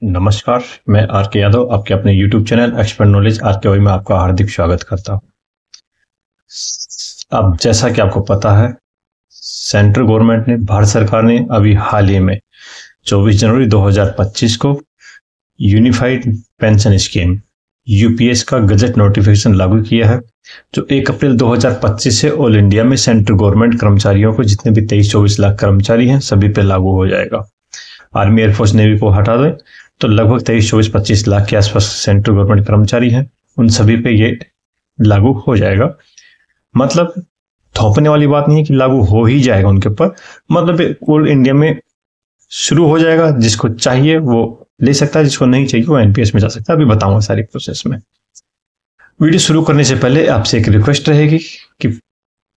नमस्कार। मैं आर के यादव आपके अपने YouTube channel expert knowledge R K Y में आपका हार्दिक स्वागत करता हूँ। अब जैसा कि आपको पता है, सेंट्रल गवर्नमेंट ने, भारत सरकार ने अभी हाल ही में 24 जनवरी 2025 को यूनिफाइड पेंशन स्कीम यूपीएस का गजट नोटिफिकेशन लागू किया है, जो 1 अप्रैल 2025 से ऑल इंडिया में सेंट्रल गवर्नमेंट कर्मचारियों को, जितने भी 23-24 लाख कर्मचारी हैं, सभी पे लागू हो जाएगा। आर्मी, एयरफोर्स, नेवी को हटा दें तो लगभग 23-24-25 लाख के आसपास सेंट्रल गवर्नमेंट कर्मचारी हैं, उन सभी पे ये लागू हो जाएगा। मतलब थोपने वाली बात नहीं है कि लागू हो ही जाएगा उनके ऊपर, मतलब ऑल इंडिया में शुरू हो जाएगा। जिसको चाहिए वो ले सकता है, जिसको नहीं चाहिए वो एनपीएस में जा सकता है। अभी बताऊंगा सारी प्रोसेस में। वीडियो शुरू करने से पहले आपसे एक रिक्वेस्ट रहेगी कि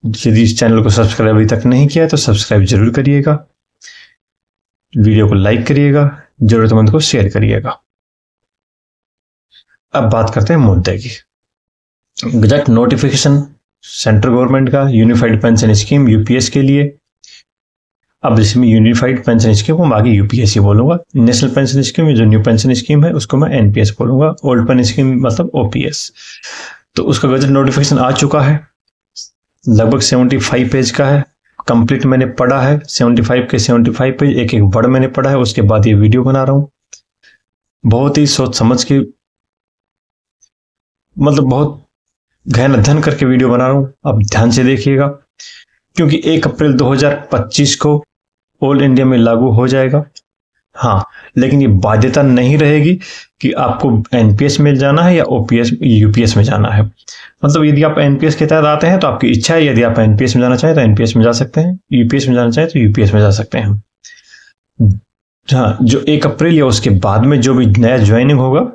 यदि इस चैनल को सब्सक्राइब अभी तक नहीं किया है तो सब्सक्राइब जरूर करिएगा, वीडियो को लाइक करिएगा, जरूरतमंद को शेयर करिएगा। अब बात करते हैं मुद्दे की। गजट नोटिफिकेशन सेंट्रल गवर्नमेंट का यूनिफाइड पेंशन स्कीम यूपीएस के लिए। अब इसमें यूनिफाइड पेंशन स्कीम को मैं आगे यूपीएस ही बोलूंगा। नेशनल पेंशन स्कीम, जो न्यू पेंशन स्कीम है, उसको मैं एनपीएस बोलूंगा। ओल्ड पेंशन स्कीम मतलब ओपीएस। तो उसका गजट नोटिफिकेशन आ चुका है, लगभग 75 पेज का है। कंप्लीट मैंने पढ़ा है 75 के 75 पेज, एक एक वर्ड मैंने पढ़ा है। उसके बाद ये वीडियो बना रहा हूं, बहुत ही सोच समझ के, मतलब बहुत गहन अध्ययन करके वीडियो बना रहा हूं। अब ध्यान से देखिएगा, क्योंकि 1 अप्रैल 2025 को ऑल इंडिया में लागू हो जाएगा। हाँ, लेकिन ये बाध्यता नहीं रहेगी कि आपको एनपीएस में जाना है या ओपीएस यूपीएस में जाना है। मतलब यदि आप एनपीएस के तहत आते हैं तो आपकी इच्छा है, यदि आप एनपीएस में जाना चाहें तो एनपीएस में जा सकते हैं, यूपीएस में जाना चाहें तो यूपीएस में जा सकते हैं। हाँ, जो 1 अप्रैल या उसके बाद में जो भी नया ज्वाइनिंग होगा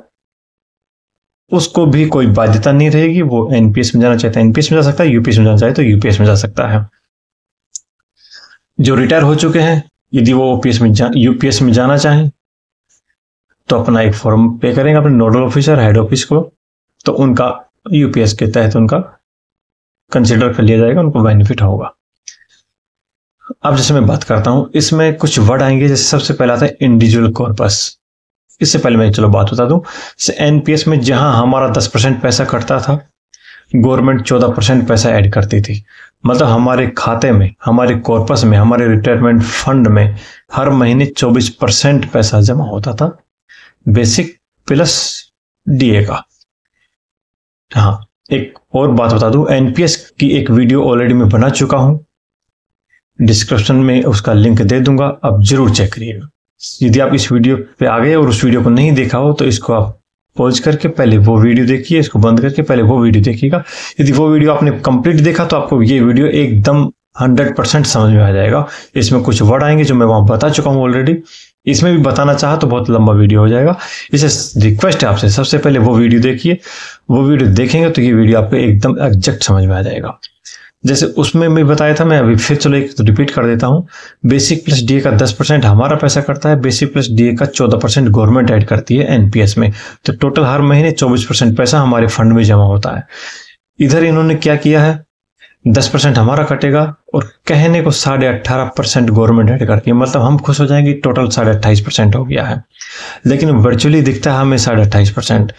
उसको भी कोई बाध्यता नहीं रहेगी। वो एनपीएस में जाना चाहता है एनपीएस में जा सकता है, यूपीएस में जाना चाहे तो यूपीएस में जा सकता है। जो रिटायर हो चुके हैं, यदि वो ओपीएस में यूपीएस में जाना चाहें तो अपना एक फॉर्म पे करेंगे अपने नोडल ऑफिसर, हेड ऑफिस को, तो उनका यूपीएस के तहत उनका कंसिडर कर लिया जाएगा, उनको बेनिफिट होगा। अब जैसे मैं बात करता हूं, इसमें कुछ वर्ड आएंगे। जैसे सबसे पहला आता है इंडिविजुअल कॉर्पस। इससे पहले मैं चलो बात बता दूं, एनपीएस में जहां हमारा 10% पैसा कटता था, गवर्नमेंट 14% पैसा ऐड करती थी। मतलब हमारे खाते में, हमारे कॉर्पस में, हमारे रिटायरमेंट फंड में हर महीने 24% पैसा जमा होता था, बेसिक प्लस डीए का। हाँ, एक और बात बता दूं, एनपीएस की एक वीडियो ऑलरेडी मैं बना चुका हूं, डिस्क्रिप्शन में उसका लिंक दे दूंगा, आप जरूर चेक करिएगा। यदि आप इस वीडियो पे आ गए और उस वीडियो को नहीं देखा हो तो इसको आप पॉज करके पहले वो वीडियो देखिए, इसको बंद करके पहले वो वीडियो देखिएगा। यदि वो वीडियो आपने कंप्लीट देखा तो आपको ये वीडियो एकदम 100% समझ में आ जाएगा। इसमें कुछ वर्ड आएंगे जो मैं वहां बता चुका हूं ऑलरेडी, इसमें भी बताना चाहा तो बहुत लंबा वीडियो हो जाएगा। इसे रिक्वेस्ट है आपसे, सबसे पहले वो वीडियो देखिए। वो वीडियो देखेंगे तो ये वीडियो आपको एकदम एग्जैक्ट समझ में आ जाएगा। जैसे उसमें मैं बताया था, मैं अभी फिर चलो एक तो रिपीट कर देता हूँ। बेसिक प्लस डीए का 10% हमारा पैसा करता है, बेसिक प्लस डीए का 14% गवर्नमेंट ऐड करती है एनपीएस में। तो टोटल हर महीने 24% पैसा हमारे फंड में जमा होता है। इधर इन्होंने क्या किया है, 10% हमारा कटेगा और कहने को 18.5% गवर्नमेंट ऐड करती है। मतलब हम खुश हो जाएंगे, टोटल 28.5% हो गया है। लेकिन वर्चुअली दिखता है हमें 28.5%,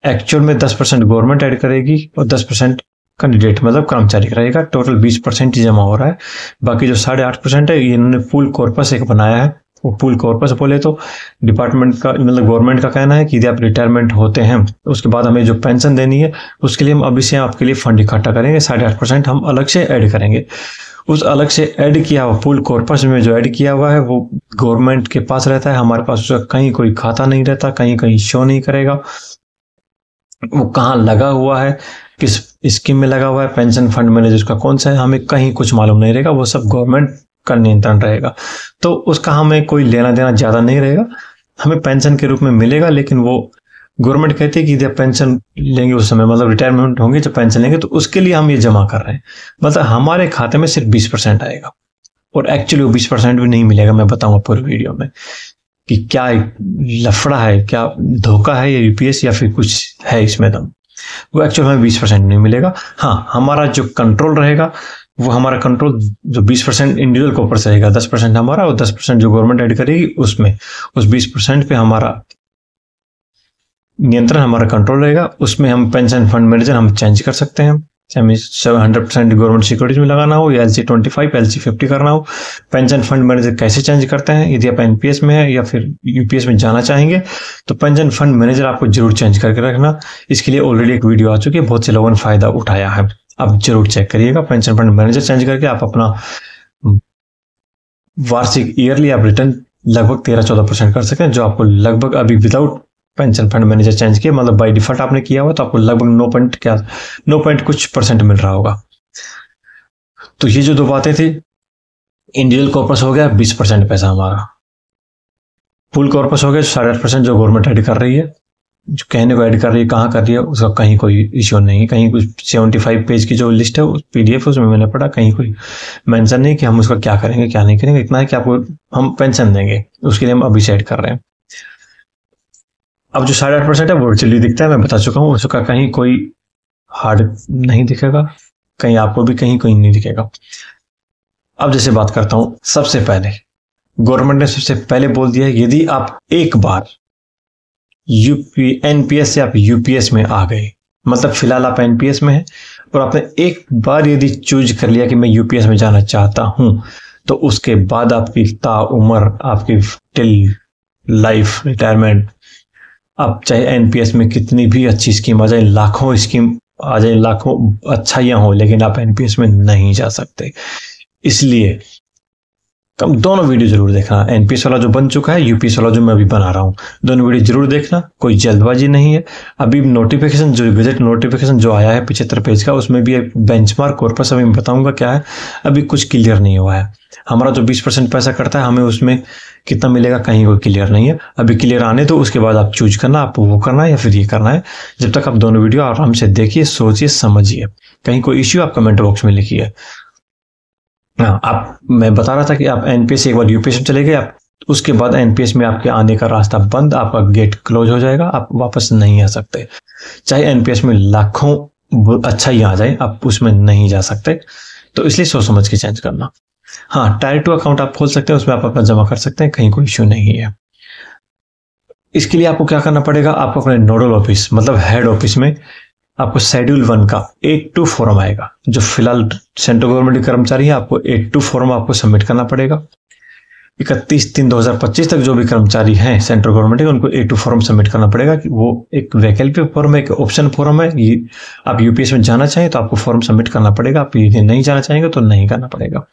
एक्चुअल में 10% गवर्नमेंट ऐड करेगी और 10% कैंडिडेट मतलब कर्मचारी रहेगा। टोटल 20% ही जमा हो रहा है। बाकी जो 8.5% है, इन्होंने पूल कॉर्पस एक बनाया है। वो पूल कॉर्पस बोले तो डिपार्टमेंट का, मतलब गवर्नमेंट का कहना है कि यदि आप रिटायरमेंट होते हैं उसके बाद हमें जो पेंशन देनी है उसके लिए हम अभी से आपके लिए फंड इकट्ठा करेंगे, 8.5% हम अलग से ऐड करेंगे। उस अलग से ऐड किया हुआ पूल कॉर्पस में जो ऐड किया हुआ है वो गवर्नमेंट के पास रहता है, हमारे पास उसका कहीं कोई खाता नहीं रहता, कहीं कहीं शो नहीं करेगा। वो कहाँ लगा हुआ है, किस स्कीम में लगा हुआ है, पेंशन फंड मैनेजर का कौन सा है, हमें कहीं कुछ मालूम नहीं रहेगा। वो सब गवर्नमेंट का नियंत्रण रहेगा, तो उसका हमें कोई लेना देना ज्यादा नहीं रहेगा। हमें पेंशन के रूप में मिलेगा, लेकिन वो गवर्नमेंट कहती है कि जब पेंशन लेंगे उस समय, मतलब रिटायरमेंट होंगे जब पेंशन लेंगे, तो उसके लिए हम ये जमा कर रहे हैं। मतलब हमारे खाते में सिर्फ 20% आएगा और एक्चुअली वो 20% भी नहीं मिलेगा। मैं बताऊंगा पूरी वीडियो में कि क्या लफड़ा है, क्या धोखा है, या यूपीएस या फिर कुछ है इसमें दम। वो एक्चुअल में 20% नहीं मिलेगा। हाँ, हमारा जो कंट्रोल रहेगा, वो हमारा कंट्रोल जो 20% इंडिविजुअल कॉर्पस रहेगा, 10% हमारा और 10% जो गवर्नमेंट ऐड करेगी उसमें, उस 20% पे हमारा नियंत्रण, हमारा कंट्रोल रहेगा। उसमें हम पेंशन फंड मैनेजर हम चेंज कर सकते हैं, चाहे हमें 100% गवर्नमेंट सिक्योरिटीज में लगाना हो या LC25 LC50 करना हो। पेंशन फंड मैनेजर कैसे चेंज करते हैं, यदि आप एनपीएस में है या फिर यूपीएस में जाना चाहेंगे तो पेंशन फंड मैनेजर आपको जरूर चेंज करके रखना। इसके लिए ऑलरेडी एक वीडियो आ चुकी है, बहुत से लोगों ने फायदा उठाया है, आप जरूर चेक करिएगा। पेंशन फंड मैनेजर चेंज करके आप अपना वार्षिक ईयरली आप रिटर्न लगभग 13-14% कर सकते हैं, जो आपको लगभग अभी without pension fund manager change किया, मतलब बाय डिफॉल्ट आपने किया हुआ, तो आपको लगभग 9 पॉइंट कुछ परसेंट मिल रहा होगा। तो ये जो दो बातें थी, इंडिविजुअल कॉर्पस हो गया 20% पैसा हमारा, फुल कॉर्पस हो गया 8.5% जो गवर्नमेंट ऐड कर रही है, जो कहने को ऐड कर रही है, कहाँ कर रही है उसका कहीं कोई इश्यू नहीं है। कहीं कुछ 75 पेज की जो लिस्ट है PDF उसमें मैंने पढ़ा, कहीं कोई मेंशन नहीं कि हम उसका क्या करेंगे क्या नहीं करेंगे। इतना है कि आपको हम पेंशन देंगे, उसके लिए हम अभी सेट कर रहे हैं। अब जो 8.5% है वो वर्चुअली दिखता है, मैं बता चुका हूँ, उसका कहीं कोई हार्ड नहीं दिखेगा, कहीं आपको भी कहीं कोई नहीं दिखेगा। अब जैसे बात करता हूँ, सबसे पहले गवर्नमेंट ने सबसे पहले बोल दिया है, यदि आप एक बार एनपीएस से आप यूपीएस में आ गए, मतलब फिलहाल आप एनपीएस में हैं और आपने एक बार यदि चूज कर लिया कि मैं यूपीएस में जाना चाहता हूं, तो उसके बाद आपकी ताउम्र, आपकी टिल लाइफ रिटायरमेंट, आप चाहे एनपीएस में कितनी भी अच्छी स्कीम आ जाए, लाखों स्कीम आ जाए, लाखों अच्छाइयां हो, लेकिन आप एनपीएस में नहीं जा सकते। इसलिए कम दोनों वीडियो जरूर देखना, एनपीएस वाला जो बन चुका है, यूपीएस वाला जो मैं अभी बना रहा हूँ, दोनों वीडियो जरूर देखना, कोई जल्दबाजी नहीं है। अभी नोटिफिकेशन जो गजट नोटिफिकेशन जो आया है 75 पेज का, उसमें भी एक बेंचमार्क कॉर्पस अभी मैं बताऊंगा क्या है, अभी कुछ क्लियर नहीं हुआ है। हमारा जो 20% पैसा करता है, हमें उसमें कितना मिलेगा कहीं कोई क्लियर नहीं है, अभी क्लियर आने तो उसके बाद आप चूज करना, आपको वो करना है या फिर ये करना है। जब तक आप दोनों वीडियो आराम से देखिए, सोचिए, समझिए, कहीं कोई इश्यू आप कमेंट बॉक्स में लिखिए। हाँ, आप मैं बता रहा था कि आप एनपीएस एक बार यूपीएस में चले गए, आप उसके बाद एनपीएस में आपके आने का रास्ता बंद, आपका गेट क्लोज हो जाएगा, आप वापस नहीं आ सकते। चाहे एनपीएस में लाखों अच्छाई आ जाए, आप उसमें नहीं जा सकते। तो इसलिए सोच समझ के चेंज करना। हाँ, टायर 2 अकाउंट आप खोल सकते हैं, उसमें आप अपना जमा कर सकते हैं, कहीं कोई इश्यू नहीं है। इसके लिए आपको क्या करना पड़ेगा, आपको अपने नोडल ऑफिस मतलब हेड ऑफिस में आपको शेड्यूल 1 का 8-2 फॉर्म आएगा। जो फिलहाल सेंट्रल गवर्नमेंट के कर्मचारी हैं, आपको 8-2 फॉर्म आपको सबमिट करना पड़ेगा। 31/3/2025 तक जो भी कर्मचारी हैं सेंट्रल गवर्नमेंट के, उनको 8-2 फॉर्म सबमिट करना पड़ेगा। कि वो एक वैकल्पिक फॉर्म है, एक ऑप्शन फॉर्म है। ये आप यूपीएस में जाना चाहें तो आपको फॉर्म सबमिट करना पड़ेगा, आप यदि नहीं जाना चाहेंगे तो नहीं करना पड़ेगा।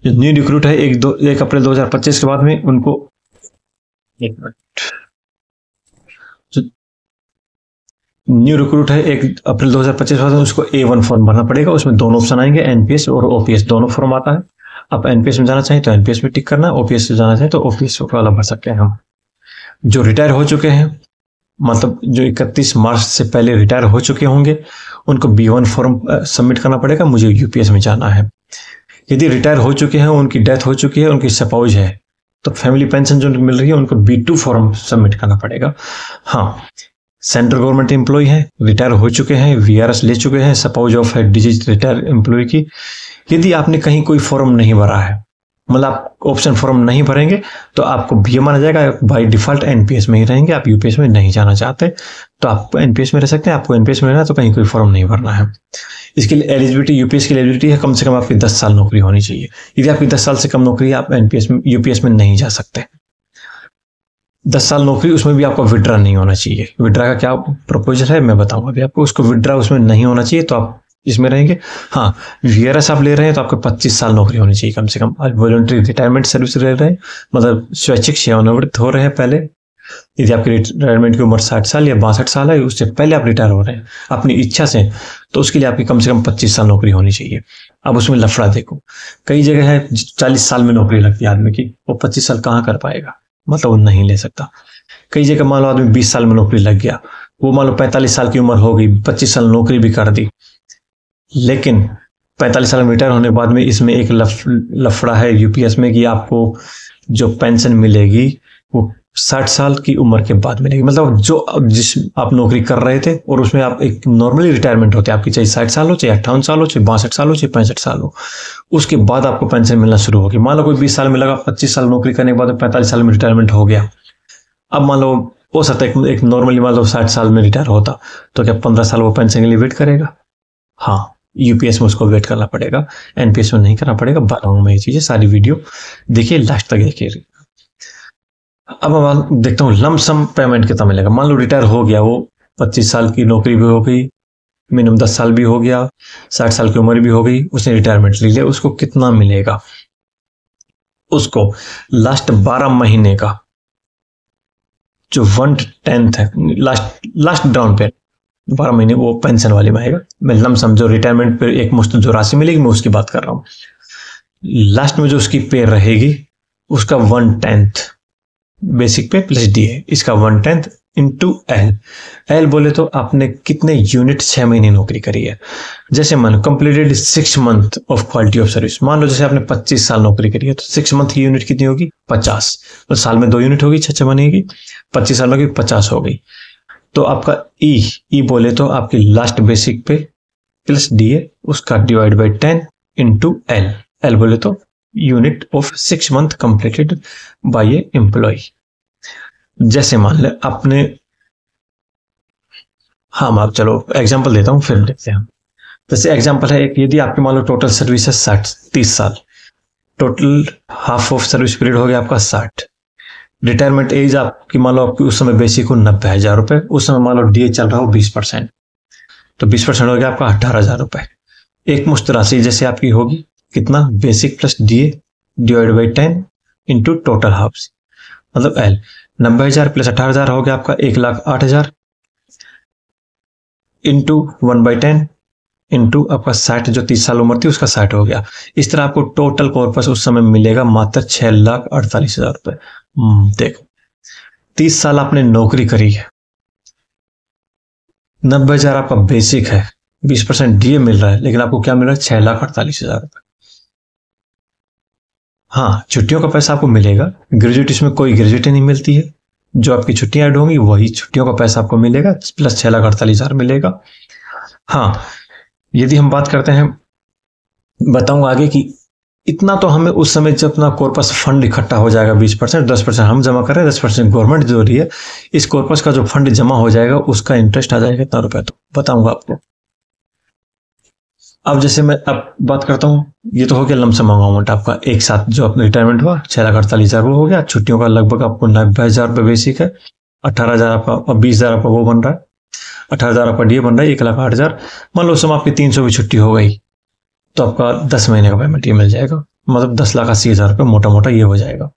जो न्यू रिक्रूट है 1 अप्रैल 2025 के बाद में उनको, एक मिनट, न्यू रिक्रूट है 1 अप्रैल 2025 में, उसको A1 फॉर्म भरना पड़ेगा। उसमें दोनों ऑप्शन आएंगे, एनपीएस और ओपीएस, दोनों फॉर्म आता है। आप एनपीएस में जाना चाहें तो एनपीएस में टिक करना, ओपीएस में जाना चाहें तो ओपीएस वाला भर सकते हैं हम। जो रिटायर हो चुके हैं, मतलब जो 31 मार्च से पहले रिटायर हो चुके होंगे, उनको B1 फॉर्म सबमिट करना पड़ेगा, मुझे यूपीएस में जाना है। यदि रिटायर हो चुके हैं, उनकी डेथ हो चुकी है, उनकी स्पाउस है, तो फैमिली पेंशन जो मिल रही है उनको B2 फॉर्म सबमिट करना पड़ेगा। हाँ, सेंट्रल गवर्नमेंट एम्प्लॉय हैं, रिटायर हो चुके हैं, वीआरएस ले चुके हैं, spouse of head disease retire employ की, यदि आपने कहीं कोई फॉर्म नहीं भरा है, मतलब आप ऑप्शन फॉर्म नहीं भरेंगे, तो आपको ये माना जाएगा बाय डिफॉल्ट एनपीएस में ही रहेंगे। आप यूपीएस में नहीं जाना चाहते तो आप एनपीएस में रह सकते हैं। आपको एनपीएस में रहना है तो कहीं कोई फॉर्म नहीं भरना है। इसके लिए एलिजिबिलिटी, यूपीएस की एलिजिबिलिटी है, कम से कम आपकी 10 साल नौकरी होनी चाहिए। यदि आपकी 10 साल से कम नौकरी है, आप एनपीएस में यूपीएस में नहीं जा सकते। 10 साल नौकरी, उसमें भी आपको विड्रा नहीं होना चाहिए। विड्रा का क्या प्रपोजल है मैं बताऊंगा अभी आपको। उसको विड्रा उसमें नहीं होना चाहिए, तो आप इसमें रहेंगे। हाँ, वीआरएस आप ले रहे हैं तो आपको 25 साल नौकरी होनी चाहिए कम से कम। आज वॉलंटरी रिटायरमेंट सर्विस ले रहे हैं, मतलब स्वैच्छिक सेवानिवृत्त हो रहे हैं पहले। यदि आपकी रिटायरमेंट की उम्र 60 साल या 62 साल है, उससे पहले आप रिटायर हो रहे हैं अपनी इच्छा से, तो उसके लिए आपकी कम से कम 25 साल नौकरी होनी चाहिए। अब उसमें लफड़ा देखो, कई जगह है 40 साल में नौकरी लगती है आदमी की, वो 25 साल कहाँ कर पाएगा, मतलब वो नहीं ले सकता। कई जगह मान लो आदमी 20 साल में नौकरी लग गया, वो मान लो 45 साल की उम्र हो गई, 25 साल नौकरी भी कर दी, लेकिन 45 साल में रिटायर होने के बाद में इसमें एक लफड़ा है यूपीएस में कि आपको जो पेंशन मिलेगी वो 60 साल की उम्र के बाद मिलेगी। मतलब जो जिस आप नौकरी कर रहे थे और उसमें आप एक नॉर्मली रिटायरमेंट होती है आपकी, चाहे 60 साल हो, चाहे 58 साल हो, चाहे 62 साल हो, चाहे 65 साल हो, उसके बाद आपको पेंशन मिलना शुरू होगी। मान लो कोई 20 साल में लगा, 25 साल नौकरी करने के बाद 45 साल में रिटायरमेंट हो गया। अब मान लो हो सकता है एक नॉर्मली मान लो 60 साल में रिटायर होता, तो क्या 15 साल वो पेंशन के लिए वेट करेगा? हाँ, यूपीएस में उसको वेट करना पड़ेगा, एनपीएस में नहीं करना पड़ेगा। बताऊंगा मैं ये चीजें, सारी वीडियो देखिए, लास्ट तक देखिए। अब मैं देखता हूँ लमसम पेमेंट कितना मिलेगा। मान लो रिटायर हो गया, वो 25 साल की नौकरी भी हो गई, मिनिमम 10 साल भी हो गया, 60 साल की उम्र भी हो गई, उसने रिटायरमेंट ले लिया, उसको कितना मिलेगा? उसको लास्ट 12 महीने का जो 1/10 है, लास्ट डाउन पे 12 महीने वो पेंशन वाले में आएगा। मैं लमसम जो रिटायरमेंट पे एक मुश्त जो राशि मिलेगी मैं उसकी बात कर रहा हूँ। लास्ट में जो उसकी पे रहेगी उसका 1/10 बेसिक पे प्लस डी है, इसका 1/10 इंटू एल। एल बोले तो आपने कितने यूनिट 6 महीने नौकरी करी है। जैसे मान लो completed 6 month of quality of service, मान लो जैसे आपने 25 साल नौकरी करी है तो 6 मंथ की यूनिट कितनी होगी? 50। तो साल में 2 यूनिट होगी, 6 महीने की, 25 सालों की 50 हो गई। तो आपका ई बोले तो आपकी last basic pay plus D है, उसका divide by 10 into L. L बोले तो unit of 6 month completed by a employ. जैसे मान ले आपने, हाँ मैं चलो एग्जांपल देता हूं फिर देखते हैं। जैसे एग्जांपल है एक, यदि आपके मान लो टोटल सर्विस है 30 साल, total half of service period हो गया आपका 60। रिटायरमेंट एज आपकी मान लो आपकी उस समय बेसिक हो 90,000 रुपए, उस समय मान लो डीए चल रहा हो 20%, तो 20% हो गया आपका 18,000 रुपए। एक मुश्त राशि जैसे आपकी होगी कितना? Basic plus DA divide by 10 into total halves, मतलब एल। 90,000 प्लस 18,000 हो गया आपका 1,08,000 इंटू 1/10 इंटू आपका 60, जो 30 साल उम्र थी उसका 60 हो गया। इस तरह आपको टोटल कॉर्पस उस समय मिलेगा मात्र 6,48,000 रुपए। देखो 30 साल आपने नौकरी करी है, 90,000 आपका बेसिक है, 20% डीए मिल रहा है, लेकिन आपको क्या मिल रहा है? 6,48,000 रुपए। हाँ, छुट्टियों का पैसा आपको मिलेगा, ग्रेजुएट इसमें कोई ग्रेजुएटी नहीं मिलती है, जो आपकी छुट्टियां ऐड होंगी वही छुट्टियों का पैसा आपको मिलेगा, प्लस 6,48,000 मिलेगा। हाँ, यदि हम बात करते हैं, बताऊंगा आगे कि इतना तो हमें उस समय जब अपना कॉर्पस फंड इकट्ठा हो जाएगा 20%, 10% हम जमा कर रहे हैं, 10% गवर्नमेंट जो रही है, इस कॉर्पस का जो फंड जमा हो जाएगा उसका इंटरेस्ट आ जाएगा इतना रुपए, तो बताऊंगा आपको। अब जैसे मैं अब बात करता हूँ, ये तो हो गया लमसम अमाउंट आपका एक साथ जो अपना रिटायरमेंट हुआ 6,48,000 वो हो गया। छुट्टियों का लगभग आपको 90,000 रुपये बेसिक है, 18,000 आपका, 20,000 आपका वो बन रहा है, 18,000 आपका डीए बन रहा है, 1,08,000। मान लो उस समय आपकी 300 भी छुट्टी हो गई तो आपका 10 महीने का पेमेंट ये मिल जाएगा, मतलब 10,80,000 रुपये मोटा मोटा ये हो जाएगा।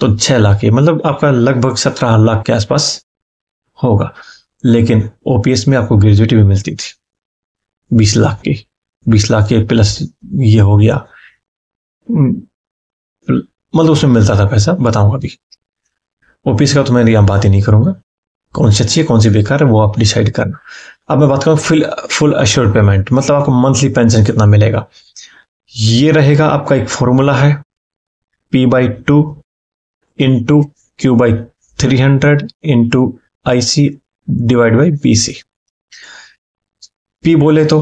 तो 6 लाख ये मतलब आपका लगभग 17 लाख के आसपास होगा। लेकिन ओपीएस में आपको ग्रेजुएटी भी मिलती थी 20 लाख की, 20 लाख के प्लस ये हो गया, मतलब उसमें मिलता था पैसा। बताऊंगा अभी ओपीएस का तो मैं यहाँ बात ही नहीं करूंगा, कौन सी अच्छी है कौन सी बेकार है वो आप डिसाइड करना। अब मैं बात करूँ फुल अश्योर्ड पेमेंट, मतलब आपको मंथली पेंशन कितना मिलेगा। ये रहेगा आपका एक फॉर्मूला है, P/2 into Q/300 into IC divide by BC। P बोले तो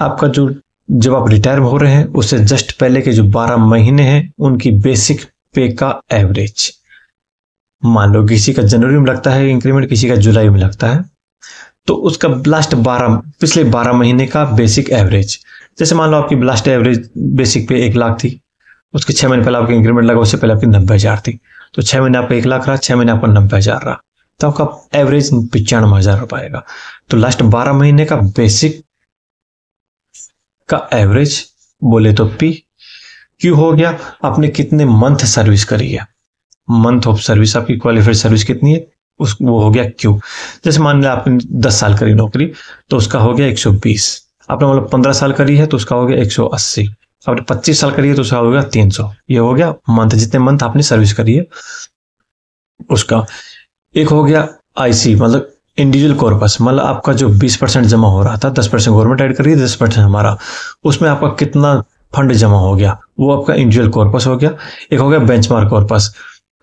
आपका जो जब आप रिटायर हो रहे हैं उससे जस्ट पहले के जो 12 महीने हैं उनकी बेसिक पे का एवरेज। मान लो किसी का जनवरी में लगता है इंक्रीमेंट, किसी का जुलाई में लगता है, तो उसका लास्ट पिछले 12 महीने का बेसिक एवरेज। जैसे मान लो आपकी लास्ट एवरेज बेसिक पे 1 लाख थी, उसके 6 महीने पहले आपकी इंक्रीमेंट लगा, उससे पहले आपकी 90,000 थी, तो 6 महीने आपका 1 लाख रहा, 6 महीने आपका 90,000 रहा, तो आपका एवरेज 95,000 रुपए आएगा। तो लास्ट 12 महीने का बेसिक का एवरेज बोले तो P। Q हो गया आपने कितने मंथ सर्विस करी है, मंथ ऑफ सर्विस आपकी क्वालिफाइड सर्विस कितनी है, उस वो हो गया Q। जैसे मान लिया आपने 10 साल करी नौकरी तो उसका हो गया 120, आपने मतलब 15 साल करी है तो उसका हो गया 180, आपने 25 साल करी है तो उसका हो गया 300। ये हो गया मंथ, जितने मंथ आपने सर्विस करी है उसका। एक हो गया IC मतलब इंडिविजुअल कॉर्पस, मतलब आपका जो 20% जमा हो रहा था, 10% गवर्नमेंट ऐड करी है, 10% हमारा, उसमें आपका कितना फंड जमा हो गया, वो आपका इंडिविजुअल कॉर्पस हो गया। एक हो गया बेंचमार्क कॉर्पस,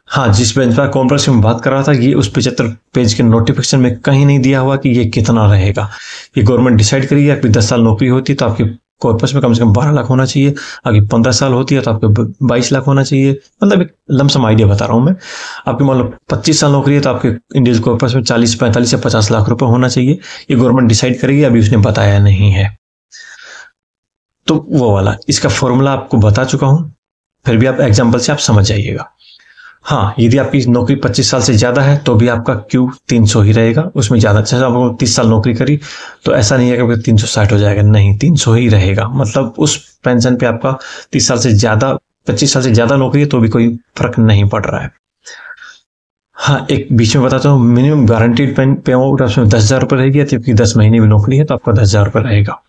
हाँ जिस बेंचमार्क कॉर्पस में बात कर रहा था ये उस 75 पेज के नोटिफिकेशन में कहीं नहीं दिया हुआ कि ये कितना रहेगा, ये गवर्नमेंट डिसाइड करेगी। आपकी 10 साल नौकरी होती तो आपकी कॉर्पस में कम से कम 12 लाख होना चाहिए। आगे 15 साल होती है तो आपके 22 लाख होना चाहिए। मतलब एक लमसम आइडिया बता रहा हूँ मैं। आपकी मान लो 25 साल नौकरी है तो आपके इंडिविजुअल कॉर्पस में 40, 45 या 50 लाख रुपए होना चाहिए। ये गवर्नमेंट डिसाइड करेगी, अभी उसने बताया नहीं है। तो वो वाला इसका फॉर्मूला आपको बता चुका हूं, फिर भी आप एग्जाम्पल से आप समझ जाइएगा। हाँ, यदि आपकी नौकरी 25 साल से ज्यादा है तो भी आपका क्यू 300 ही रहेगा। उसमें ज्यादा अच्छा आपको 30 साल नौकरी करी तो ऐसा नहीं है कि 360 हो जाएगा, नहीं, 300 ही रहेगा। मतलब उस पेंशन पे आपका 30 साल से ज्यादा, 25 साल से ज्यादा नौकरी है तो भी कोई फर्क नहीं पड़ रहा है। हाँ, एक बीच में बताता हूँ, मिनिमम गारंटीड पे आउट उसमें 10,000 रुपये रहेगी, क्योंकि 10 महीने की नौकरी है तो आपका 10,000 रुपये रहेगा।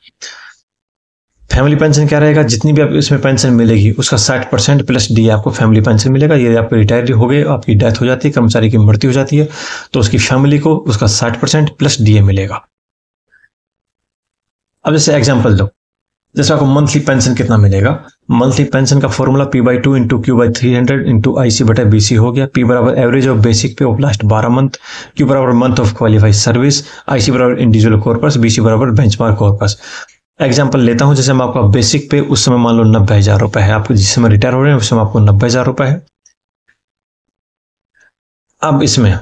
फैमिली पेंशन क्या रहेगा, जितनी भी आपको इसमें पेंशन मिलेगी उसका 60% प्लस डी आपको फैमिली पेंशन मिलेगा। यदि आप रिटायर हो गए, आपकी डेथ हो जाती है, कर्मचारी की मृत्यु हो जाती है, तो उसकी फैमिली को उसका 60% प्लस डी मिलेगा। अब जैसे एग्जांपल दो, जैसे आपको मंथली पेंशन कितना मिलेगा। मंथली पेंशन का formula P/2 into Q/300 into IC/BC हो गया। P बराबर एवरेज ऑफ बेसिक पे ऑफ लास्ट 12 मंथ, Q बराबर month of qualified service, IC बराबर इंडिविजुअल कॉर्पस, BC बराबर बेंचमार्क कॉर्पस। एग्जाम्पल लेता हूं, जैसे मैं आपका बेसिक पे उस समय मान लो 90,000 रुपए है, आपको जिस समय रिटायर हो रहे हैं उस समय आपको 90,000 रुपए है। अब इसमें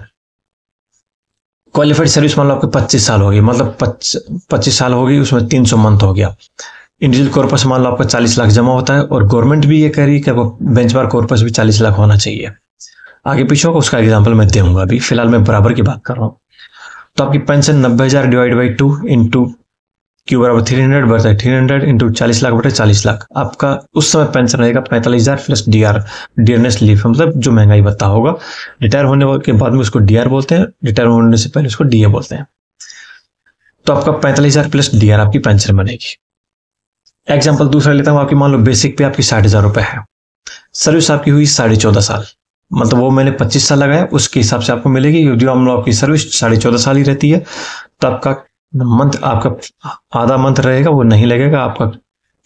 क्वालिफाइड सर्विस मान लो आपके 25 साल हो गई, मतलब 25 साल हो गई, उसमें 300 मंथ हो गया। इंडिविजुअल कॉर्पस मान लो आपका 40 लाख जमा होता है, और गवर्नमेंट भी ये कह रही है कि आपको बेंचमार्क कॉर्पस भी 40 लाख होना चाहिए। आगे पीछे होगा उसका एग्जाम्पल मैं दूंगा, अभी फिलहाल मैं बराबर की बात कर रहा हूँ। तो आपकी pension 90,000 divide by 2 into Q बराबर 300 बटा 300 इंटू 40 लाख बटे 40 लाख। आपका उस समय पेंशन रहेगा 45,000 प्लस डीआर, डियरनेस लीव, मतलब जो महंगाई भत्ता होगा। रिटायर होने के बाद में उसको डीआर बोलते हैं, रिटायर होने से पहले उसको डीए बोलते हैं। तो आपका 45,000 प्लस डीआर आपकी पेंशन बनेगी। एग्जाम्पल दूसरा लेता हूं, आपकी मान लो बेसिक पे आपकी 60,000 रुपए है, सर्विस आपकी हुई 14.5 साल, मतलब वो मैंने 25 साल लगाया उसके हिसाब से आपको मिलेगी। यदि हम लोग आपकी सर्विस 14.5 साल ही रहती है तो आपका मंथ, आपका आधा मंथ रहेगा वो नहीं लगेगा, आपका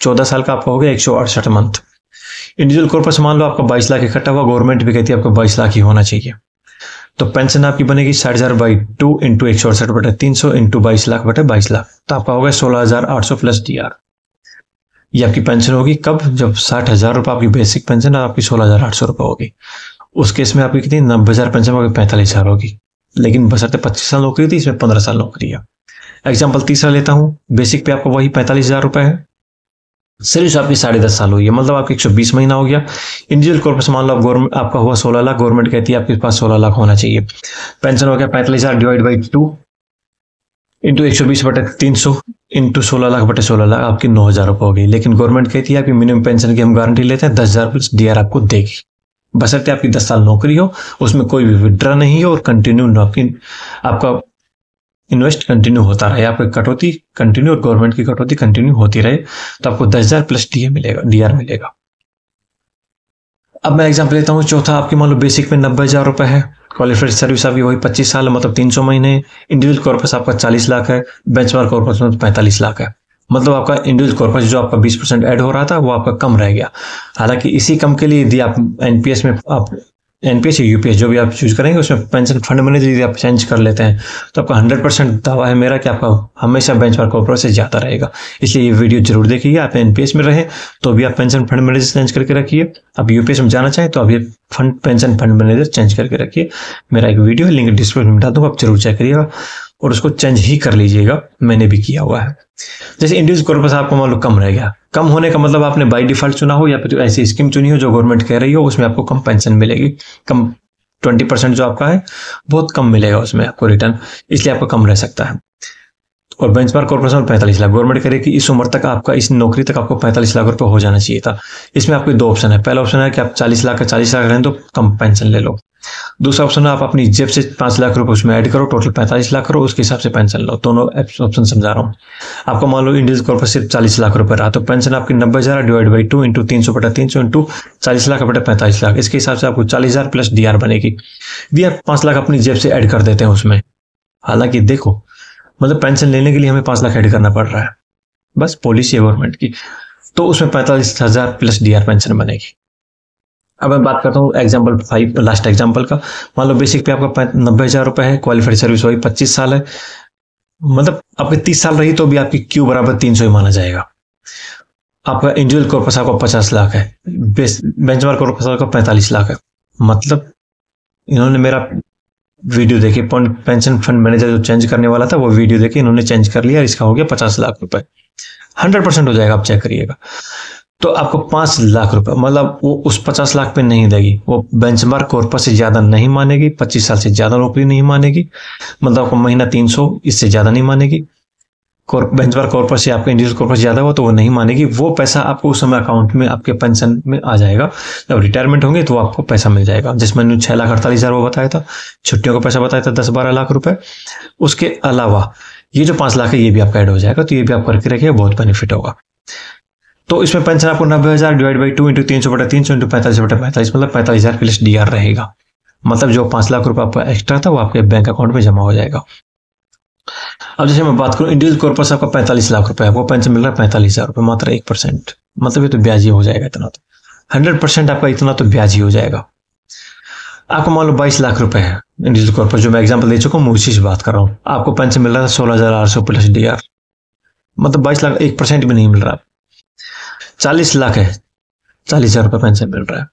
14 साल का आपका हो गया 168 मंथ। इंडिविजुअल कॉर्पस मान लो आपका 22 लाख इकट्ठा हुआ, गवर्नमेंट भी कहती है आपको 22 लाख ही होना चाहिए। तो पेंशन आपकी बनेगी 60,000 बाई 2 इंटू 168 बटे 300 इंटू 22 लाख बटे 22 लाख, तो आपका होगा 16,800 प्लस डीआर। ये आपकी पेंशन होगी कब, जब 60,000 रुपये आपकी बेसिक पेंशन और आपकी 16,800 रुपये होगी। उस केस में आपकी कितनी, 90,000 पेंशन होगी 45,000 होगी, लेकिन बशर्ते 25 साल नौकरी थी, इसमें 15 साल नौकरी है। एग्जाम्पल तीसरा लेता हूं, बेसिक पे आपका वही 45,000 रुपए है, सर्विस आपकी 10.5 साल हुई है, मतलब आपके 120 महीना हो गया। इंडिविजुअल कॉर्पस मान लो आप गवर्नमेंट आपका हुआ 16 लाख, गवर्नमेंट कहती है आपके पास 16 लाख होना चाहिए। पेंशन हो गया 45,000 डिवाइड बाई 2 इंटू 120 बटे 300 इंटू 16 लाख बटे 16 लाख, आपकी 9,000 रुपये हो गई। लेकिन गवर्नमेंट कहती है आपकी मिनिमम पेंशन की हम गारंटी लेते हैं 10,000 प्लस डीआर आपको देगी, बशर्ते आपकी 10 साल नौकरी हो, उसमें कोई भी विड्रा नहीं हो और कंटिन्यू आपका इन्वेस्ट कंटिन्यू होता रहे, आपकी कटौती कंटिन्यू और गवर्नमेंट की कटौती कंटिन्यू होती रहे, तो आपको 10,000 प्लस डीए मिलेगा, डीआर मिलेगा। अब मैं एग्जांपल लेता हूँ चौथा, आपकी मान लो बेसिक में 90,000 रुपए है, क्वालिफाइड सर्विस आपकी वही 25 साल मतलब 300 महीने, इंडिविजुअल कॉर्पस आपका 40 लाख है, बेंचमार्क कॉर्पस में 45 लाख है, मतलब आपका इंडिविजुअल कॉर्पस जो आपका 20% ऐड हो रहा था वो आपका कम रह गया। हालांकि इसी कम के लिए यदि आप एनपीएस में आप एनपीएस या यूपीएस जो भी आप चूज करेंगे उसमें पेंशन फंड मैनेजर यदि आप चेंज कर लेते हैं तो आपका 100% दावा है मेरा कि आपका हमेशा बेंचमार्क कॉर्पोरेट से ज्यादा रहेगा। इसलिए ये वीडियो जरूर देखिए। आप एनपीएस में रहे तो भी आप पेंशन फंड मैनेजर चेंज करके रखिए, आप यूपीएस में जाना चाहें तो आप ये पेंशन फंड मैनेजर चेंज करके रखिए। मेरा एक वीडियो लिंक डिस्क्रिप्शन में डाल दूंगा, आप जरूर चेक करिएगा और उसको चेंज ही कर लीजिएगा, मैंने भी किया हुआ है। जैसे इंडिविजुअल कॉर्पस आपको मान लो कम रह गया, कम होने का मतलब आपने बाय डिफॉल्ट चुना हो या फिर ऐसी स्कीम चुनी हो जो गवर्नमेंट कह रही हो, उसमें आपको कम पेंशन मिलेगी, कम 20% जो आपका है बहुत कम मिलेगा उसमें आपको रिटर्न, इसलिए आपको कम रह सकता है। और बेंचमार्क कॉर्पोरेशन 45 लाख, गवर्नमेंट कह रही है कि इस उम्र तक आपका, इस नौकरी तक आपको 45 लाख रुपए हो जाना चाहिए था। इसमें आपके दो ऑप्शन है, पहला ऑप्शन है कि आप 40 लाख का 40 लाख रहें तो कम पेंशन ले लो, दूसरा ऑप्शन है आप अपनी जेब से 5 लाख रुपए उसमें ऐड करो, टोटल 45 लाख करो, उसके हिसाब से पेंशन लो। दोनों ऑप्शन समझा रहा हूँ आपको। मान लो इंडिविजुअल कॉर्पस सिर्फ 40 लाख रुपए रहा तो पेंशन आपकी 90,000 डिवाइड बाई 2 इंटू 300 बटा 300 इंटू 40 लाख बटा 45 लाख, इसके हिसाब से आपको 40,000 प्लस डीआर बनेगी। यदि आप 5 लाख अपनी जेब से ऐड कर देते हैं उसमें, हालांकि देखो मतलब पेंशन लेने के लिए हमें 5 लाख ऐड करना पड़ रहा है, बस पॉलिसी है गवर्नमेंट की, तो उसमें 45,000 प्लस डीआर पेंशन बनेगी। अब मैं बात करता हूँ एग्जाम्पल 5, लास्ट एग्जाम्पल का। मान लो बेसिक पे आपका 90,000 रुपए है, क्वालिफाइड सर्विस वही 25 साल है, मतलब आपके 30 साल रही तो भी आपकी क्यू बराबर 300 ही माना जाएगा। आपका इंडिविजुअल कॉर्पस आपका 50 लाख है, बेंचमार्क कॉर्पस आपका 45 लाख है। मतलब इन्होंने मेरा वीडियो देखी, पेंशन फंड मैनेजर जो चेंज करने वाला था वो वीडियो देखी, इन्होंने चेंज कर लिया, इसका हो गया 50 लाख रुपए। 100% हो जाएगा, आप चेक करिएगा। तो आपको 5 लाख रुपए, मतलब वो उस 50 लाख पे नहीं देगी, वो बेंचमार्क कॉर्पस से ज्यादा नहीं मानेगी, 25 साल से ज्यादा नौकरी नहीं मानेगी, मतलब आपको महीना 300 इससे ज्यादा नहीं मानेगी। बेंचमार्क कॉर्पस से आपका इंडिविजुअल कॉर्पस ज्यादा हो तो वो नहीं मानेगी। वो पैसा आपको उस समय अकाउंट में आपके पेंशन में आ जाएगा। जब रिटायरमेंट होंगे तो आपको पैसा मिल जाएगा। जिसमें 6,48,000 वो बताया था, छुट्टियों का पैसा बताया था 10-12 लाख रुपए। उसके अलावा ये जो 5 लाख है ये भी आपका ऐड हो जाएगा, तो ये भी आप करके रखिए, बहुत बेनिफिट होगा। तो इसमें पेंशन आपको 90,000 डिवाइड बाई 2 इंटू 300/300 इंटू 45/45, मतलब 45,000 प्लस डीआर रहेगा। मतलब जो 5 लाख रुपए आपका एक्स्ट्रा था वो आपके बैंक अकाउंट में जमा हो जाएगा। अब जैसे मैं बात करूं, इंडिविजुअल कॉर्पस आपका 45 लाख रुपए, आपको पेंशन मिल रहा है 45,000 रुपए, मात्र 1%। मतलब ये तो ब्याज ही हो जाएगा इतना, तो 100% आपका इतना तो ब्याज ही हो जाएगा। आपको मान लो 22 लाख रुपए है इंडिविजुअल कॉर्पस, जो मैं एग्जांपल दे चुका हूँ, मैं उसी से बात कर रहा हूँ। आपको पेंशन मिल रहा है 16,800 प्लस डीआर, मतलब 22 लाख 1% भी नहीं मिल रहा। 40 लाख है, 40,000 रुपये पेंशन मिल रहा है।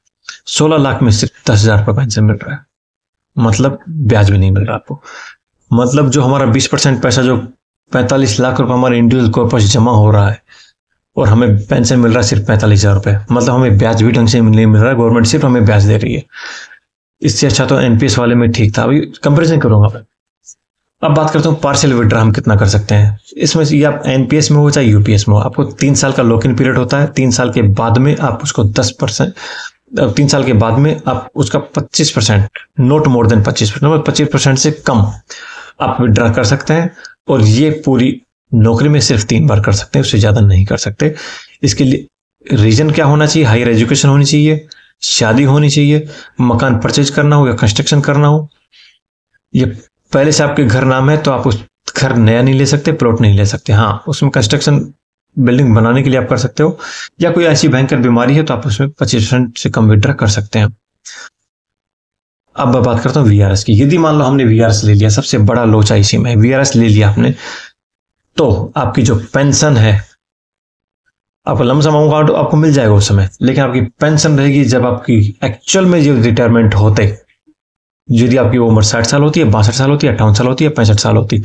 16 लाख में सिर्फ 10,000 रुपये पेंशन मिल रहा है, मतलब ब्याज भी नहीं मिल रहा आपको। मतलब जो हमारा 20% पैसा, जो 45 लाख रुपए हमारे इंडिविजुअल कॉर्पस जमा हो रहा है और हमें पेंशन मिल रहा है सिर्फ 45,000 रुपये, मतलब हमें ब्याज भी ढंग से नहीं मिल रहा है, गवर्नमेंट सिर्फ हमें ब्याज दे रही है। इससे अच्छा तो एनपीएस वाले में ठीक था। अभी कंपेरिजन करूंगा मैं। अब बात करता हूँ पार्शियल विड्रॉ हम कितना कर सकते हैं। इसमें ये आप एनपीएस में हो चाहे यूपीएस में हो, आपको 3 साल का लॉक इन पीरियड होता है। 3 साल के बाद में आप उसको 10%, 3 साल के बाद में आप उसका 25%, नॉट मोर देन 25%, 25% से कम आप विड्रॉ कर सकते हैं। और ये पूरी नौकरी में सिर्फ 3 बार कर सकते हैं, उससे ज्यादा नहीं कर सकते। इसके लिए रीजन क्या होना चाहिए? हायर एजुकेशन होनी चाहिए, शादी होनी चाहिए, मकान परचेज करना हो या कंस्ट्रक्शन करना हो। ये पहले से आपके घर नाम है तो आप उस घर नया नहीं ले सकते, प्लॉट नहीं ले सकते। हाँ, उसमें कंस्ट्रक्शन बिल्डिंग बनाने के लिए आप कर सकते हो, या कोई ऐसी भयंकर बीमारी है तो आप उसमें 25% से कम विड्रॉ कर सकते हैं। अब मैं बात करता हूँ वीआरएस की। यदि मान लो हमने वीआरएस ले लिया, सबसे बड़ा लोचा इसी में, वीआरएस ले लिया आपने, तो आपकी जो पेंशन है, आपको लमसम अमाउंट आपको मिल जाएगा उस समय, लेकिन आपकी पेंशन रहेगी जब आपकी एक्चुअल में जो रिटायरमेंट होते, यदि आपकी उम्र 60 साल होती है, 62 साल होती है, 58 साल होती है, 65 साल होती,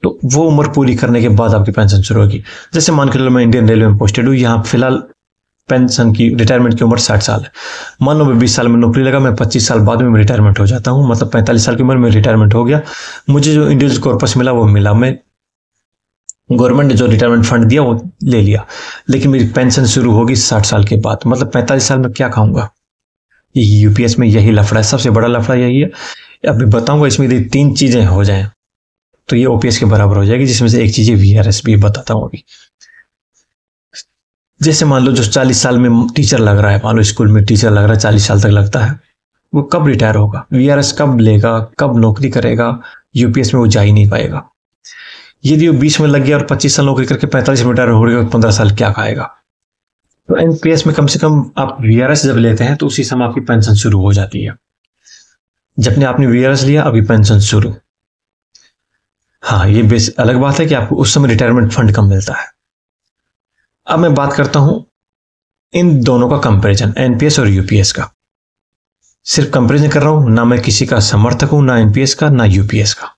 तो वो उम्र पूरी करने के बाद आपकी पेंशन शुरू होगी। जैसे मान के चलो मैं इंडियन रेलवे में पोस्टेड हूँ, यहाँ फिलहाल पेंशन की रिटायरमेंट की उम्र 60 साल है। मान लो मैं 20 साल में नौकरी लगा, मैं 25 साल बाद में रिटायरमेंट हो जाता हूँ, मतलब 45 साल की उम्र में रिटायरमेंट हो गया। मुझे जो इंडिविजुअल कॉर्पस मिला वो मिला, मैं गवर्नमेंट ने जो रिटायरमेंट फंड दिया वो ले लिया, लेकिन मेरी पेंशन शुरू होगी 60 साल के बाद। मतलब 45 साल में क्या खाऊंगा? ये यूपीएस में यही लफड़ा है, सबसे बड़ा लफड़ा यही है। अभी बताऊंगा, इसमें यदि 3 चीजें हो जाएं तो ये ओपीएस के बराबर हो जाएगी, जिसमें से एक चीज है वीआरएस भी, बताता हूं अभी। जैसे मान लो जो 40 साल में टीचर लग रहा है, मान लो स्कूल में टीचर लग रहा है, 40 साल तक लगता है, वो कब रिटायर होगा? वीआरएस कब लेगा, कब नौकरी करेगा? यूपीएस में वो जा ही नहीं पाएगा। यदि वो 20 में लग गया और 25 साल नौकरी करके 45 में रिटायर हो गया, 15 साल क्या खाएगा? तो एनपीएस में कम से कम आप वीआरएस जब लेते हैं तो उसी समय आपकी पेंशन शुरू हो जाती है। जब आपने वीआरएस लिया, अभी पेंशन शुरू। हाँ, ये बेस अलग बात है कि आपको उस समय रिटायरमेंट फंड कम मिलता है। अब मैं बात करता हूं इन दोनों का कंपैरिजन, एनपीएस और यूपीएस का। सिर्फ कंपैरिजन कर रहा हूं, ना मैं किसी का समर्थक हूं, ना एनपीएस का ना यूपीएस का।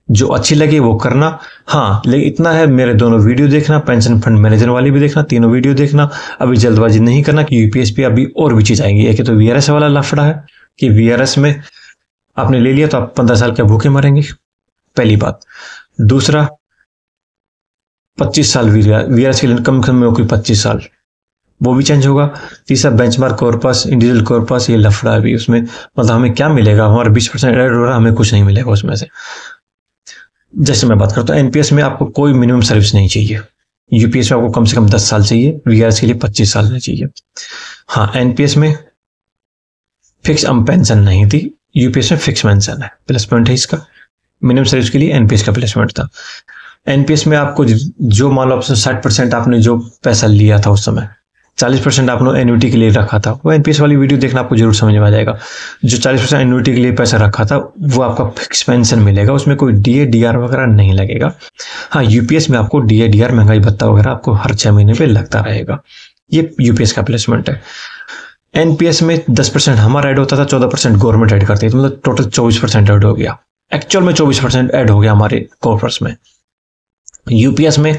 जो अच्छी लगे वो करना। हाँ, लेकिन इतना है, मेरे दोनों वीडियो देखना, पेंशन फंड मैनेजर वाली भी देखना, तीनों वीडियो देखना। अभी जल्दबाजी नहीं करना कि यूपीएस पे अभी और भी चीज आएंगी। एक तो वीआरएस वाला लफड़ा है कि वीआरएस में आपने ले लिया तो आप 15 साल के भूखे मरेंगे, पहली बात। दूसरा, 25 साल वीआरएस के लिए कम से कम नौकरी 25 साल, वो भी चेंज होगा। तीसरा, बेंचमार्क कॉर्पस, इंडिविजुअल कॉर्पस, ये लफड़ा है भी उसमें। मतलब हमें क्या मिलेगा? हमारा 20% ऐड हो रहा है, हमें कुछ नहीं मिलेगा उसमें से। जैसे मैं बात करता हूँ एनपीएस में, आपको कोई मिनिमम सर्विस नहीं चाहिए। यूपीएस में आपको कम से कम 10 साल चाहिए, वीआरएस के लिए 25 साल में चाहिए। हाँ, एनपीएस में फिक्स पेंशन नहीं थी, यूपीएस में फिक्स पेंशन है, प्लेसमेंट है इसका। मिनिमम सर्विस के लिए एनपीएस का प्लेसमेंट था। एनपीएस में आपको जो मान लो 60% आपने जो पैसा लिया था उस समय, 40% आपने एन्युटी के लिए रखा था, वो एनपीएस वाली वीडियो देखना, आपको जरूर समझ में आ जाएगा। जो 40% एन्युटी के लिए पैसा रखा था वो आपका फिक्स पेंशन मिलेगा, उसमें कोई डीए डीआर वगैरह नहीं लगेगा। हाँ, यूपीएस में आपको डीए डीआर महंगाई भत्ता वगैरह आपको हर 6 महीने पे लगता रहेगा। ये यूपीएस का प्लेसमेंट है। एनपीएस में 10% हमारा ऐड होता था, 14% गवर्नमेंट ऐड करती है, तो मतलब टोटल 24% ऐड हो गया। एक्चुअल में 24% ऐड हो गया हमारे कॉर्पस में। यूपीएस में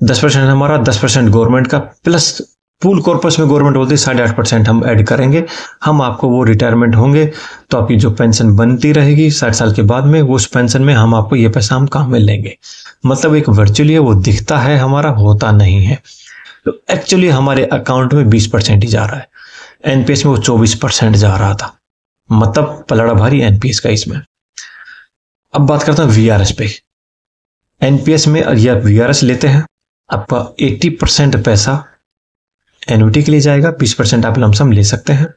10% हमारा, 10% गवर्नमेंट का, प्लस पूल कॉर्पस में गवर्नमेंट बोलती है 8.5% हम ऐड करेंगे, हम आपको वो रिटायरमेंट होंगे तो आपकी जो पेंशन बनती रहेगी 60 साल के बाद में, वो उस पेंशन में हम आपको ये पैसा हम काम में लेंगे। मतलब एक वर्चुअली है, वो दिखता है हमारा, होता नहीं है। तो एक्चुअली हमारे अकाउंट में 20% ही जा रहा है, एनपीएस में वो 24% जा रहा था। मतलब पलड़ा भारी एनपीएस का इसमें। अब बात करता हूं वीआरएस पे। एनपीएस में या वीआरएस लेते हैं, आपका 80% पैसा एन्युटी के लिए जाएगा, 20% आप लमसम ले सकते हैं।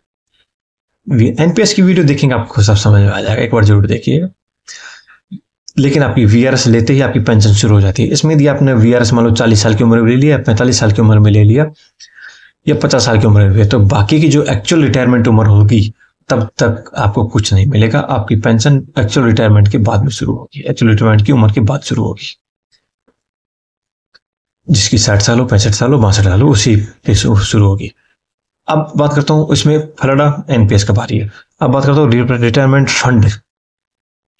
एनपीएस की वीडियो देखेंगे आपको सब समझ में आ जाएगा, एक बार जरूर देखिएगा। लेकिन आपकी वीआरएस लेते ही आपकी पेंशन शुरू हो जाती है। इसमें यदि आपने वीआरएस मान लो 40 साल की उम्र में ले लिया, 45 साल की उम्र में ले लिया या 50 साल की उम्र में, तो बाकी की जो एक्चुअल रिटायरमेंट उम्र होगी तब तक आपको कुछ नहीं मिलेगा। आपकी पेंशन एक्चुअल रिटायरमेंट के बाद में शुरू होगी, एक्चुअल रिटायरमेंट की उम्र के बाद शुरू होगी। जिसकी 60 साल हो, 65 साल हो, 62 साल हो, उसी पे शुरू होगी। अब बात करता हूं इसमें फलड़ा एनपीएस का बारी है। अब बात करता हूँ रिटायरमेंट फंड।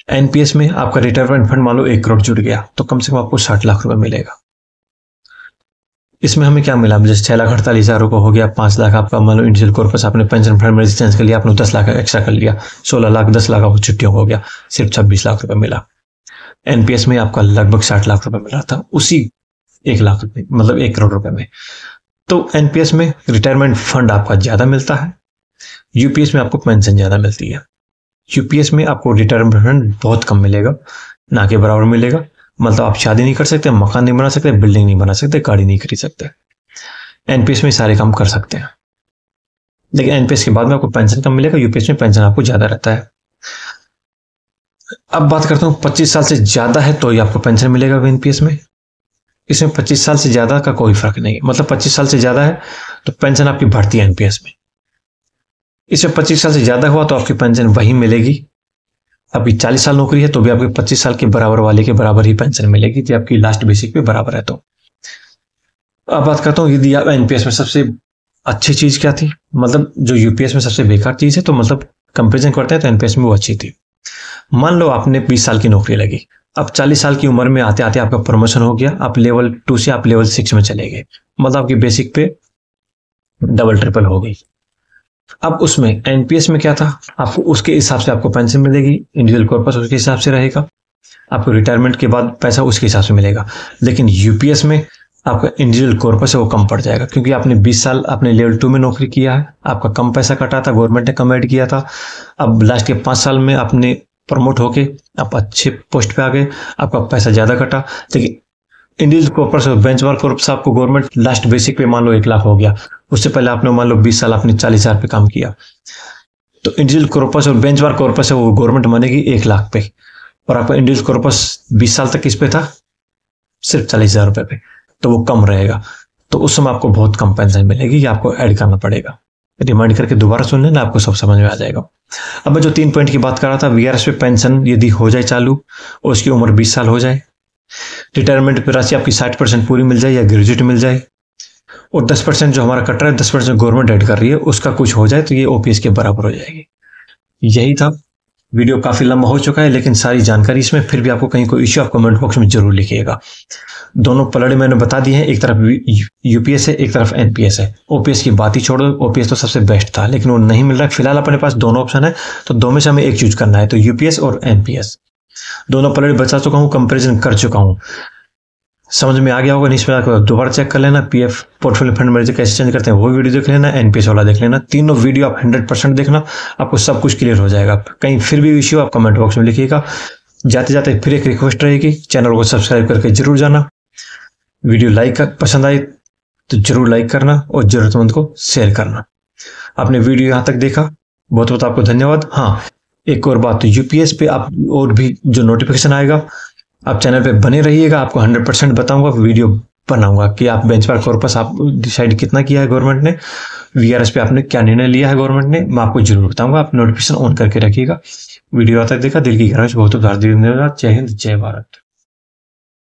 एनपीएस में आपका रिटायरमेंट फंड मान लो 1 करोड़ जुड़ गया तो कम से कम आपको 60 लाख रुपए मिलेगा। इसमें हमें क्या मिला, जैसे 6,48,000 रुपये हो गया, 5 लाख आपका मान लो इंडिविजुअल कॉर्पस आपने पेंशन फंड में चेंज कर लिया, आपने 10 लाख एक्स्ट्रा कर लिया, 16 लाख 10 लाख आपको छुट्टियों हो गया, सिर्फ 26 लाख रुपए मिला। एनपीएस में आपका लगभग 60 लाख रुपए मिला था उसी 1 लाख रुपए, मतलब 1 करोड़ रुपए में। तो एनपीएस में रिटायरमेंट फंड आपका ज्यादा मिलता है, यूपीएस में आपको पेंशन ज्यादा मिलती है। यूपीएस में आपको रिटायरमेंट फंड बहुत कम मिलेगा, ना के बराबर मिलेगा। मतलब आप शादी नहीं कर सकते, मकान नहीं बना सकते, बिल्डिंग नहीं बना सकते, गाड़ी नहीं खरीद सकते। एनपीएस में सारे काम कर सकते हैं, लेकिन एनपीएस के बाद में आपको पेंशन कम मिलेगा, यूपीएस में पेंशन आपको ज्यादा रहता है। अब बात करता हूँ 25 साल से ज्यादा है तो ही आपको पेंशन मिलेगा एनपीएस में। इसमें 25 साल से ज्यादा का कोई फर्क नहीं है, मतलब 25 साल से ज्यादा है तो पेंशन आपकी बढ़ती है एनपीएस में। इसमें 25 साल से ज्यादा हुआ तो आपकी पेंशन वही मिलेगी। आपकी 40 साल नौकरी है तो भी आपके 25 साल के बराबर वाले के बराबर ही पेंशन मिलेगी, जो आपकी लास्ट बेसिक पे बराबर है। तो अब बात करता हूँ यदि आप एनपीएस में सबसे अच्छी चीज क्या थी, मतलब जो यूपीएस में सबसे बेकार चीज है, तो मतलब कंपेरिजन करते हैं तो एनपीएस में वो अच्छी थी। मान लो आपने 20 साल की नौकरी लगी, अब 40 साल की उम्र में आते आते आपका प्रमोशन हो गया, आप लेवल 2 से आप लेवल 6 में चले गए, मतलब आपकी बेसिक पे डबल ट्रिपल हो गई। अब उसमें एनपीएस में क्या था, आपको उसके हिसाब से आपको पेंशन मिलेगी, इंडिविजुअल कॉर्पस उसके हिसाब से रहेगा, आपको रिटायरमेंट के बाद पैसा उसके हिसाब से मिलेगा। लेकिन यूपीएस में आपका इंडिविजुअल कॉर्पस है वो कम पड़ जाएगा, क्योंकि आपने 20 साल आपने लेवल 2 में नौकरी किया है, आपका कम पैसा कटा था, गवर्नमेंट ने कम ऐड किया था। अब लास्ट के 5 साल में आपने प्रमोट होके आप अच्छे पोस्ट पे आ गए, आपका पैसा ज्यादा कटा। लेकिन इंडिविजुअल कॉर्पस और बेंचमार्क कॉर्पस आपको गवर्नमेंट लास्ट बेसिक पे मान लो 1 लाख हो गया, उससे पहले आपने मान लो 20 साल आपने 40,000 पे काम किया, तो इंडिविजुअल कॉर्पस और बेंचमार्क कॉर्पस है वो गवर्नमेंट मानेगी 1 लाख पे, और आपका इंडिविजुअल कॉर्पस 20 साल तक किस पे था, सिर्फ 40,000 रुपए पे, तो वो कम रहेगा। तो उस समय आपको बहुत कम पेंशन मिलेगी, ये आपको ऐड करना पड़ेगा। रिमाइंड करके दोबारा सुन लेना, आपको सब समझ में आ जाएगा। अब मैं जो 3 पॉइंट की बात कर रहा था, वीआरएस पे पेंशन यदि हो जाए चालू और उसकी उम्र 20 साल हो जाए, रिटायरमेंट पे राशि आपकी 60% पूरी मिल जाए या ग्रेजुएट मिल जाए, और 10% जो हमारा कट रहा है 10% गवर्नमेंट ऐड कर रही है, उसका कुछ हो जाए तो ये ओपीएस के बराबर हो जाएगी। यही था। वीडियो काफी लंबा हो चुका है, लेकिन सारी जानकारी इसमें, फिर भी आपको कहीं कोई इश्यू आप कमेंट बॉक्स में जरूर लिखिएगा। दोनों पलड़े मैंने बता दिए हैं, एक तरफ यूपीएस है, एक तरफ एनपीएस है। ओपीएस की बात ही छोड़ो, ओपीएस तो सबसे बेस्ट था, लेकिन वो नहीं मिल रहा है। फिलहाल अपने पास दोनों ऑप्शन है, तो दो में से हमें एक चूज करना है, तो यूपीएस और एनपीएस। दोनों पलड़े बचा चुका हूँ, कंपेरिजन कर चुका हूँ, समझ में आ गया होगा। नीचे में दोबारा चेक कर लेना, पीएफ पोर्टफोलियो फंड मैनेजर कैसे चेंज करते हैं वो वीडियो देख लेना, एनपीएस वाला देख लेना। तीनों वीडियो आप 100% देखना, आपको सब कुछ क्लियर हो जाएगा। कहीं फिर भी इश्यू आप कमेंट बॉक्स में लिखिएगा। जाते जाते फिर एक रिक्वेस्ट रहेगी, चैनल को सब्सक्राइब करके जरूर जाना। वीडियो लाइक पसंद आई तो जरूर लाइक करना और जरूरतमंद को शेयर करना। आपने वीडियो यहाँ तक देखा, बहुत बहुत आपको धन्यवाद। हाँ, एक और बात, तो यूपीएस पे आप और भी जो नोटिफिकेशन आएगा, आप चैनल पे बने रहिएगा, आपको 100% बताऊंगा। वीडियो बनाऊंगा कि आप बेंचमार्क कॉर्पस आप डिसाइड कितना किया है गवर्नमेंट ने, वीआरएस पे आपने क्या निर्णय लिया है गवर्नमेंट ने, मैं आपको जरूर बताऊंगा। आप नोटिफिकेशन ऑन करके रखिएगा। वीडियो आता है देखा, दिल की गहराई से बहुत बहुत धन्यवाद। जय हिंद, जय भारत।